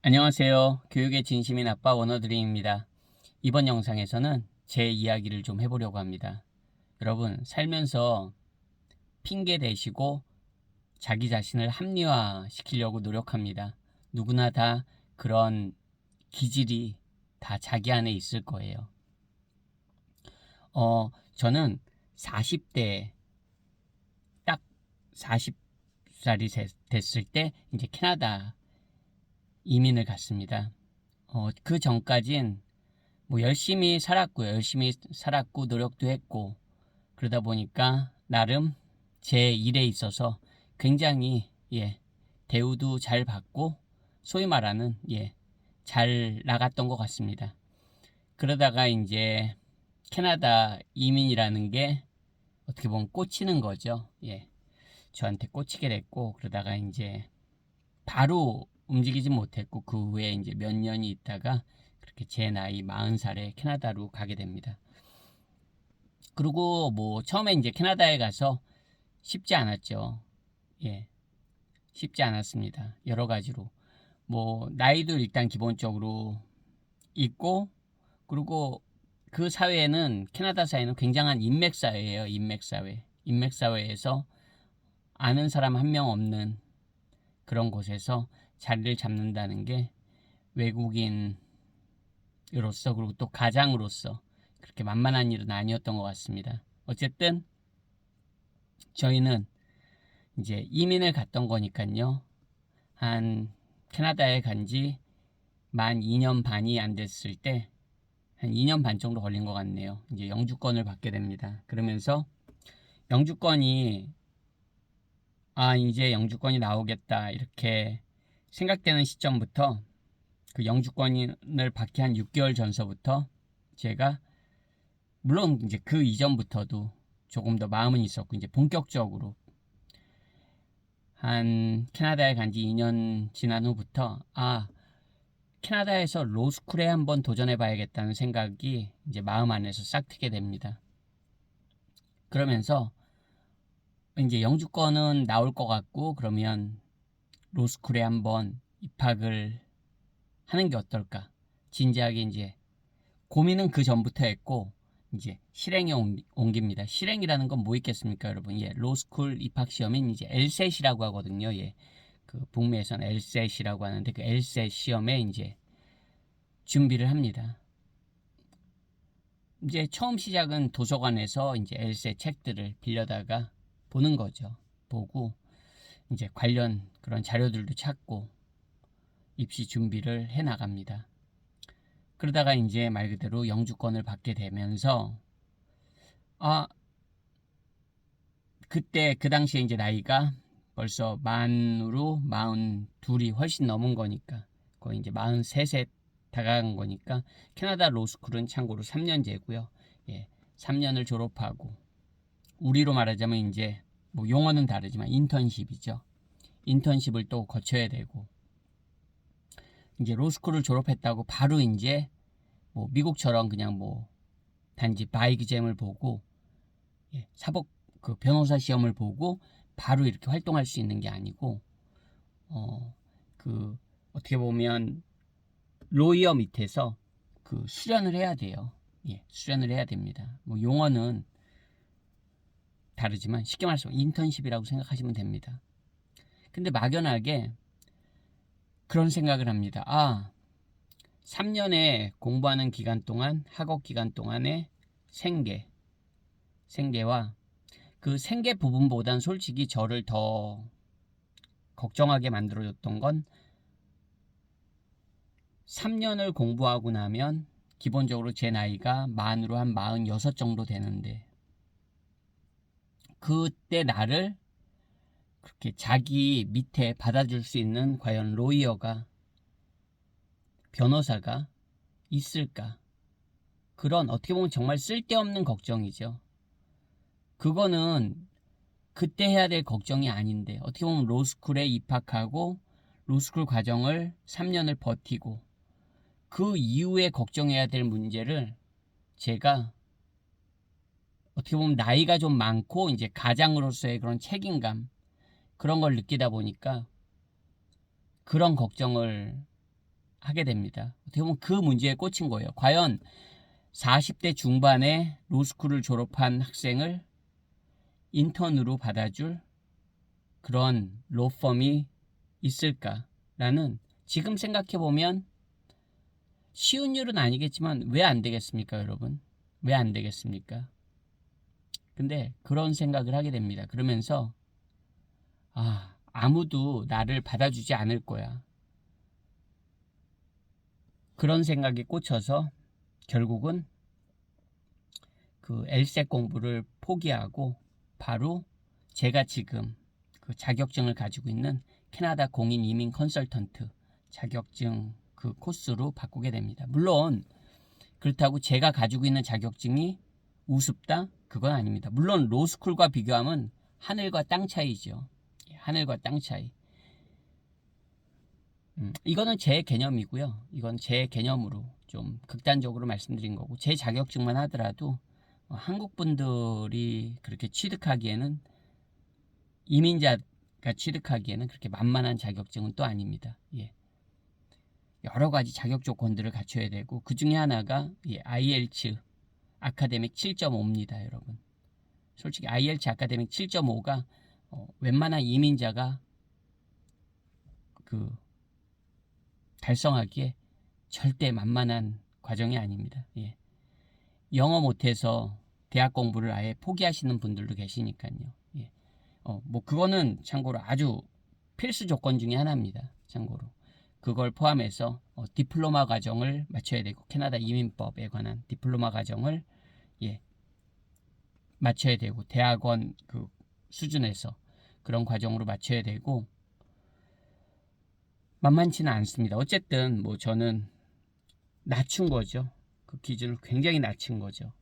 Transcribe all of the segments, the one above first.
안녕하세요. 교육의 진심인 아빠 원어드림입니다. 이번 영상에서는 제 이야기를 좀 해보려고 합니다. 여러분, 살면서 핑계 대시고 자기 자신을 합리화시키려고 노력합니다. 누구나 다 그런 기질이 다 자기 안에 있을 거예요. 저는 40대 딱 40살이 됐을 때 이제 캐나다 이민을 갔습니다. 그 전까진 뭐 열심히 살았고 노력도 했고 그러다 보니까 나름 제 일에 있어서 굉장히 대우도 잘 받고 소위 말하는 잘 나갔던 것 같습니다. 그러다가 이제 캐나다 이민이라는 게 어떻게 보면 꽂히는 거죠. 저한테 꽂히게 됐고 그러다가 이제 바로 움직이지 못했고 그 후에 이제 몇 년이 있다가 그렇게 제 나이 40살에 캐나다로 가게 됩니다. 그리고 뭐 처음에 이제 캐나다에 가서 쉽지 않았죠. 쉽지 않았습니다. 여러 가지로. 뭐 나이도 일단 기본적으로 있고 그리고 그 사회는 캐나다 사회는 굉장한 인맥 사회예요. 인맥 사회. 인맥 사회에서 아는 사람 한 명 없는 그런 곳에서 자리를 잡는다는 게 외국인으로서 그리고 또 가장으로서 그렇게 만만한 일은 아니었던 것 같습니다. 어쨌든 저희는 이제 이민을 갔던 거니까요. 한 캐나다에 간지 만 2년 반이 안 됐을 때 한 2년 반 정도 걸린 것 같네요. 이제 영주권을 받게 됩니다. 그러면서 영주권이 이제 영주권이 나오겠다 이렇게 생각되는 시점부터 그 영주권을 받기 한 6개월 전서부터 제가 물론 이제 그 이전부터도 조금 더 마음은 있었고 이제 본격적으로 한 캐나다에 간지 2년 지난 후부터 캐나다에서 로스쿨에 한번 도전해 봐야겠다는 생각이 이제 마음 안에서 싹 트게 됩니다. 그러면서 이제 영주권은 나올 것 같고 그러면 로스쿨에 한번 입학을 하는 게 어떨까? 진지하게 이제 고민은 그 전부터 했고 이제 실행에 옮깁니다. 실행이라는 건 뭐 있겠습니까, 여러분? 로스쿨 입학 시험인 이제 LSAT이라고 하거든요. 그 북미에서는 LSAT이라고 하는데 그 LSAT 시험에 이제 준비를 합니다. 이제 처음 시작은 도서관에서 이제 엘세 책들을 빌려다가 보는 거죠. 보고 이제 관련 그런 자료들도 찾고 입시 준비를 해 나갑니다. 그러다가 이제 말 그대로 영주권을 받게 되면서 그때 그 당시에 이제 나이가 벌써 만으로 42이 훨씬 넘은 거니까 거의 이제 43세 다가간 거니까 캐나다 로스쿨은 참고로 3년제고요. 3년을 졸업하고 우리로 말하자면 이제 뭐 용어는 다르지만 인턴십이죠. 인턴십을 또 거쳐야 되고 이제 로스쿨을 졸업했다고 바로 이제 뭐 미국처럼 그냥 뭐 단지 바이기잼을 보고 사법 그 변호사 시험을 보고 바로 이렇게 활동할 수 있는 게 아니고 그 어떻게 보면 로이어 밑에서 그 수련을 해야 돼요. 수련을 해야 됩니다. 뭐 용어는 다르지만 쉽게 말해서 인턴십이라고 생각하시면 됩니다. 근데 막연하게 그런 생각을 합니다. 3년의 공부하는 기간 동안 학업 기간 동안의 생계와 그 생계 부분보단 솔직히 저를 더 걱정하게 만들어줬던 건 3년을 공부하고 나면 기본적으로 제 나이가 만으로 한 46 정도 되는데 그때 나를 그렇게 자기 밑에 받아줄 수 있는 과연 로이어가 변호사가 있을까? 그런 어떻게 보면 정말 쓸데없는 걱정이죠. 그거는 그때 해야 될 걱정이 아닌데 어떻게 보면 로스쿨에 입학하고 로스쿨 과정을 3년을 버티고 그 이후에 걱정해야 될 문제를 제가 어떻게 보면 나이가 좀 많고 이제 가장으로서의 그런 책임감 그런 걸 느끼다 보니까 그런 걱정을 하게 됩니다. 어떻게 보면 그 문제에 꽂힌 거예요. 과연 40대 중반에 로스쿨을 졸업한 학생을 인턴으로 받아줄 그런 로펌이 있을까라는, 지금 생각해보면 쉬운 일은 아니겠지만 왜 안 되겠습니까, 여러분? 왜 안 되겠습니까? 근데 그런 생각을 하게 됩니다. 그러면서 아무도 나를 받아주지 않을 거야. 그런 생각에 꽂혀서 결국은 그 LSAT 공부를 포기하고 바로 제가 지금 그 자격증을 가지고 있는 캐나다 공인 이민 컨설턴트 자격증 그 코스로 바꾸게 됩니다. 물론 그렇다고 제가 가지고 있는 자격증이 우습다? 그건 아닙니다. 물론 로스쿨과 비교하면 하늘과 땅 차이죠. 하늘과 땅 차이. 이거는 제 개념이고요. 이건 제 개념으로 좀 극단적으로 말씀드린 거고, 제 자격증만 하더라도 한국 분들이 그렇게 취득하기에는, 이민자가 취득하기에는 그렇게 만만한 자격증은 또 아닙니다. 예. 여러 가지 자격 조건들을 갖춰야 되고, 그 중에 하나가 IELTS 아카데믹 7.5입니다, 여러분. 솔직히 IELTS 아카데믹 7.5가 웬만한 이민자가 그 달성하기에 절대 만만한 과정이 아닙니다. 예. 영어 못해서 대학 공부를 아예 포기하시는 분들도 계시니까요. 예. 뭐 그거는 참고로 아주 필수 조건 중에 하나입니다. 참고로 그걸 포함해서 디플로마 과정을 마쳐야 되고, 캐나다 이민법에 관한 디플로마 과정을 마쳐야 되고, 대학원 그 수준에서 그런 과정으로 마쳐야 되고, 만만치는 않습니다. 어쨌든 뭐 저는 낮춘 거죠. 그 기준을 굉장히 낮춘 거죠.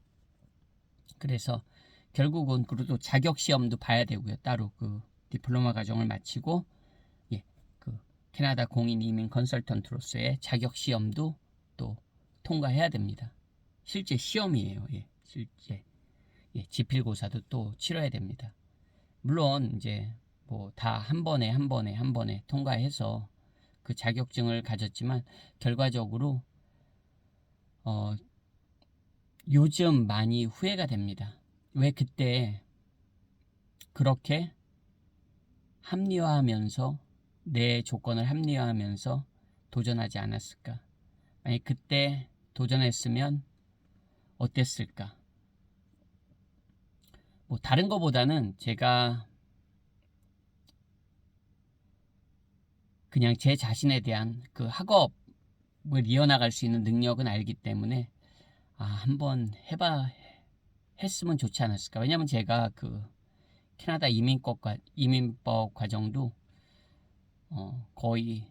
그래서 결국은, 그래도 자격 시험도 봐야 되고요. 따로 그 디플로마 과정을 마치고 그 캐나다 공인 이민 컨설턴트로서의 자격 시험도 또 통과해야 됩니다. 실제 시험이에요. 실제 지필고사도 또 치러야 됩니다. 물론 이제 뭐 다 한 번에 통과해서 그 자격증을 가졌지만, 결과적으로 요즘 많이 후회가 됩니다. 왜 그때 그렇게 합리화하면서, 내 조건을 합리화하면서 도전하지 않았을까? 만약 그때 도전했으면 어땠을까? 뭐 다른 거보다는 제가 그냥 제 자신에 대한 그 학업을 이어나갈 수 있는 능력은 알기 때문에 한번 했으면 좋지 않았을까. 왜냐면 제가 그 캐나다 이민법 과정도 거의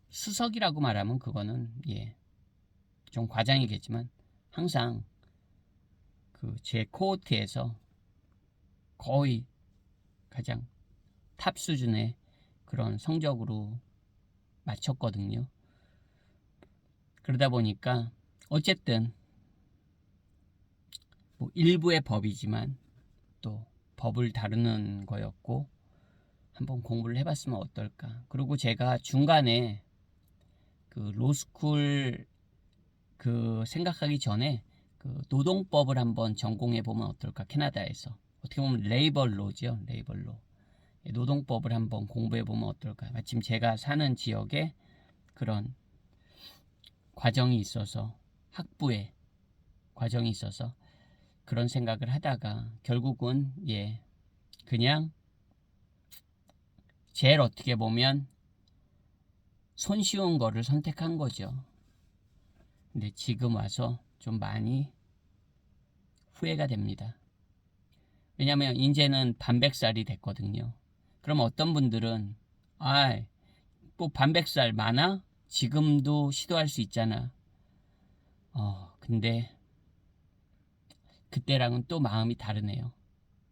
수석이라고 말하면 그거는 좀 과장이겠지만, 항상 그 제 코호트에서 거의 가장 탑 수준의 그런 성적으로 마쳤거든요. 그러다 보니까 어쨌든 뭐 일부의 법이지만 또 법을 다루는 거였고, 한번 공부를 해봤으면 어떨까. 그리고 제가 중간에 그 로스쿨 그 생각하기 전에 그 노동법을 한번 전공해 보면 어떨까. 캐나다에서 어떻게 보면 레이벌로죠. 레이벌로. 노동법을 한번 공부해 보면 어떨까. 마침 제가 사는 지역에 그런 과정이 있어서, 학부의 과정이 있어서 그런 생각을 하다가 결국은 그냥 제일 어떻게 보면 손쉬운 거를 선택한 거죠. 근데 지금 와서 좀 많이 후회가 됩니다. 왜냐면 이제는 반백살이 됐거든요. 그럼 어떤 분들은 뭐 반백살 많아? 지금도 시도할 수 있잖아. 근데 그때랑은 또 마음이 다르네요.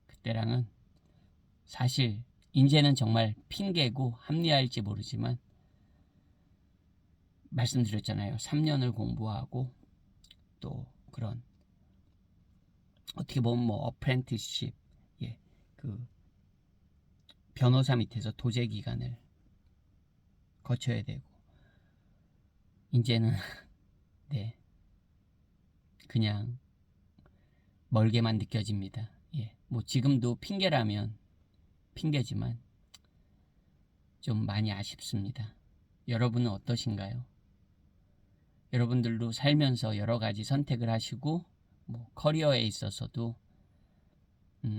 그때랑은 사실 이제는 정말 핑계고 합리화할지 모르지만, 말씀드렸잖아요. 3년을 공부하고 또 그런 어떻게 보면 뭐 어프렌티스십, 그 변호사 밑에서 도제 기간을 거쳐야 되고, 이제는 네, 그냥 멀게만 느껴집니다. 예, 뭐 지금도 핑계라면 핑계지만 좀 많이 아쉽습니다. 여러분은 어떠신가요? 여러분들도 살면서 여러 가지 선택을 하시고 뭐 커리어에 있어서도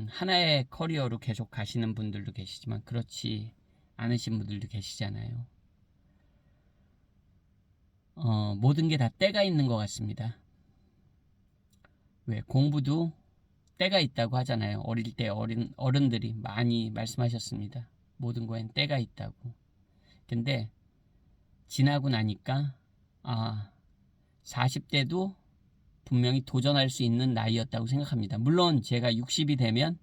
하나의 커리어로 계속 가시는 분들도 계시지만 그렇지 않으신 분들도 계시잖아요. 모든 게 다 때가 있는 것 같습니다. 왜 공부도 때가 있다고 하잖아요. 어릴 때 어른들이 많이 말씀하셨습니다. 모든 거엔 때가 있다고. 근데 지나고 나니까 40대도 분명히 도전할 수 있는 나이였다고 생각합니다. 물론 제가 60이 되면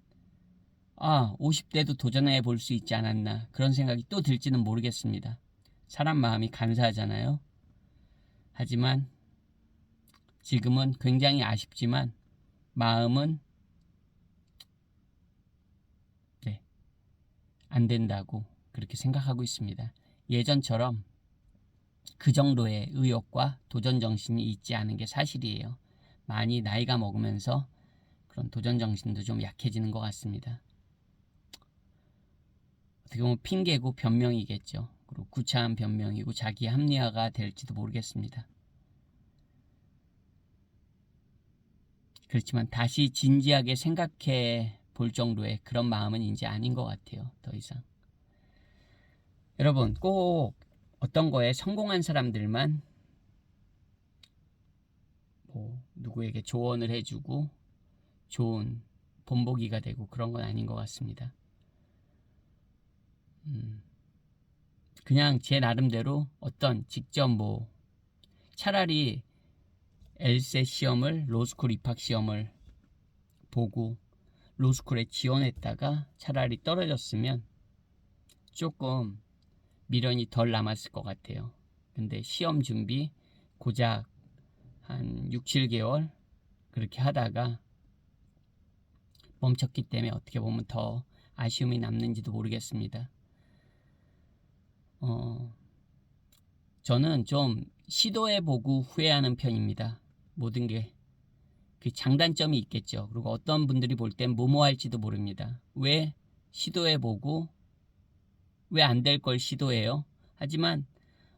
50대도 도전해 볼 수 있지 않았나 그런 생각이 또 들지는 모르겠습니다. 사람 마음이 간사하잖아요. 하지만 지금은 굉장히 아쉽지만 마음은 안 된다고 그렇게 생각하고 있습니다. 예전처럼 그 정도의 의욕과 도전 정신이 있지 않은 게 사실이에요. 많이 나이가 먹으면서 그런 도전 정신도 좀 약해지는 것 같습니다. 어떻게 보면 핑계고 변명이겠죠. 그리고 구차한 변명이고 자기 합리화가 될지도 모르겠습니다. 그렇지만 다시 진지하게 생각해 볼 정도의 그런 마음은 이제 아닌 것 같아요. 더 이상. 여러분 꼭 어떤 거에 성공한 사람들만 뭐 누구에게 조언을 해주고 좋은 본보기가 되고 그런 건 아닌 것 같습니다. 그냥 제 나름대로 어떤 직접 뭐 차라리 엘세 시험을 로스쿨 입학 시험을 보고 로스쿨에 지원했다가 차라리 떨어졌으면 조금 미련이 덜 남았을 것 같아요. 근데 시험 준비 고작 한 6, 7개월 그렇게 하다가 멈췄기 때문에 어떻게 보면 더 아쉬움이 남는지도 모르겠습니다. 저는 좀 시도해보고 후회하는 편입니다. 모든 게 그 장단점이 있겠죠. 그리고 어떤 분들이 볼 땐 뭐뭐할지도 모릅니다. 왜 시도해보고 왜 안 될 걸 시도해요? 하지만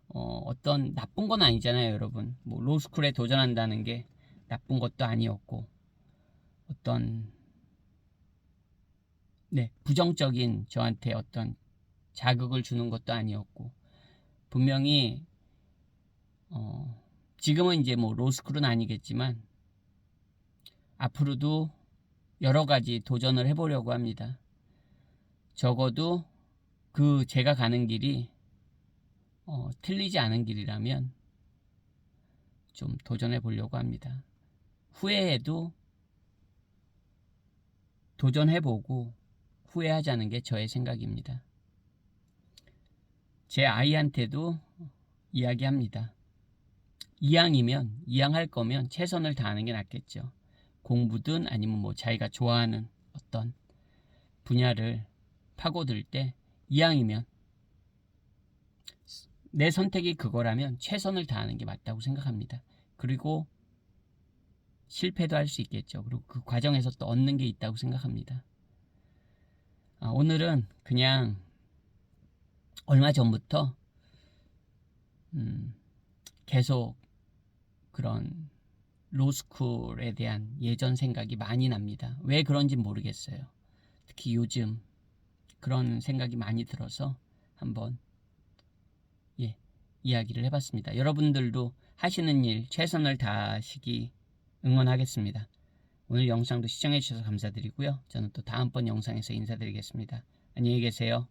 어떤 나쁜 건 아니잖아요, 여러분. 뭐 로스쿨에 도전한다는 게 나쁜 것도 아니었고 어떤 부정적인 저한테 어떤 자극을 주는 것도 아니었고 분명히 지금은 이제 뭐 로스쿨은 아니겠지만 앞으로도 여러 가지 도전을 해보려고 합니다. 적어도 그 제가 가는 길이 틀리지 않은 길이라면 좀 도전해 보려고 합니다. 후회해도 도전해보고 후회하자는 게 저의 생각입니다. 제 아이한테도 이야기합니다. 이왕할 거면 최선을 다하는 게 낫겠죠. 공부든 아니면 뭐 자기가 좋아하는 어떤 분야를 파고들 때 이왕이면 내 선택이 그거라면 최선을 다하는 게 맞다고 생각합니다. 그리고 실패도 할 수 있겠죠. 그리고 그 과정에서 또 얻는 게 있다고 생각합니다. 오늘은 그냥 얼마 전부터 계속 그런 로스쿨에 대한 예전 생각이 많이 납니다. 왜 그런지 모르겠어요. 특히 요즘 그런 생각이 많이 들어서 한번 이야기를 해봤습니다. 여러분들도 하시는 일 최선을 다하시기 응원하겠습니다. 오늘 영상도 시청해주셔서 감사드리고요. 저는 또 다음번 영상에서 인사드리겠습니다. 안녕히 계세요.